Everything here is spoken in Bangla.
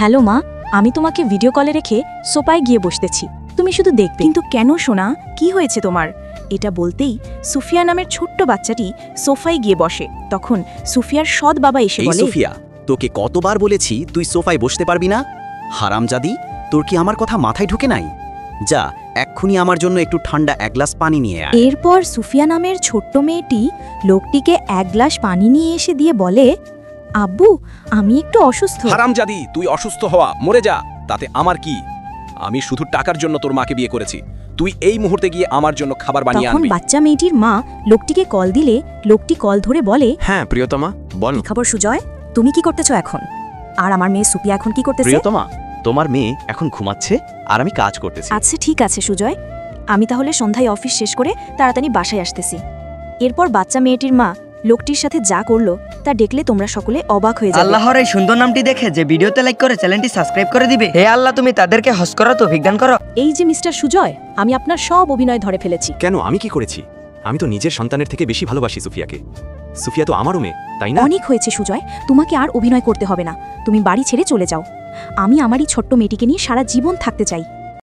হ্যালো মা, আমি তোমাকে ভিডিও কলে রেখে সোফায় গিয়ে বসতেছি, তুমি শুধু দেখবে। কিন্তু কেন সোনা, কি হয়েছে তোমার? এটা বলতেই সুফিয়া নামের ছোট্ট বাচ্চাটি সোফায় গিয়ে বসে। তখন সুফিয়ার সৎ বাবা এসে এই বলে, সোফিয়া, তোকে কতবার বলেছি তুই সোফায় বসতে পারবি না? হারামজাদি, তোর কি আমার কথা মাথায় ঢুকে নাই? যা, এক্ষুনি আমার জন্য একটু ঠান্ডা এক গ্লাস পানি নিয়ে আয়। এরপর সুফিয়া নামের ছোট্ট মেয়েটি লোকটিকে এক গ্লাস পানি নিয়ে এসে দিয়ে বলে, আব্বু, আমি একটু অসুস্থ। হারামজাদি, তুই অসুস্থ হওয়া, মরে যা, তাতে আমার কি? আমি শুধু টাকার জন্য তোর মাকে বিয়ে করেছি। তুই এই মুহূর্তে গিয়ে আমার জন্য খাবার বানিয়ে তখন আনবি। বাচ্চা মেয়েটির মা লোকটিকে কল দিলে লোকটি কল ধরে বলে, হ্যাঁ প্রিয়তমা, বল। খবর সুজয়, তুমি কি করতেছো এখন? আর আমার মেয়ে সুফিয়া এখন কি করতেছে? প্রিয়তমা, তোমার মেয়ে এখন ঘুমাচ্ছে আর আমি কাজ করতেছি। আচ্ছা ঠিক আছে সুজয়, আমি তাহলে সন্ধ্যায় অফিস শেষ করে তাড়াতাড়ি বাসায় আসতেছি। এরপর বাচ্চা মেয়েটির মা লোকটির সাথে যা করলো তা দেখলে তোমরা সকলে অবাক হয়ে যাবে। আল্লাহর এই সুন্দর নামটি দেখে যে ভিডিওতে লাইক করে চ্যানেলটি সাবস্ক্রাইব করে দিবে। হে আল্লাহ, তুমি তাদেরকে হজ করা তৌফিক দান করো। এই যে মিস্টার সুজয়, আমি আপনার সব অভিনয় ধরে ফেলেছি। কেন, আমি কি করেছি? আমি তো নিজের সন্তানের থেকে বেশি ভালোবাসি সুফিয়াকে। সুফিয়া তো আমারও মেয়ে, তাই না? অনেক হয়েছে সুজয়, তোমাকে আর অভিনয় করতে হবে না, তুমি বাড়ি ছেড়ে চলে যাও। আমি আমারই ছোট্ট মেয়েটিকে নিয়ে সারা জীবন থাকতে চাই।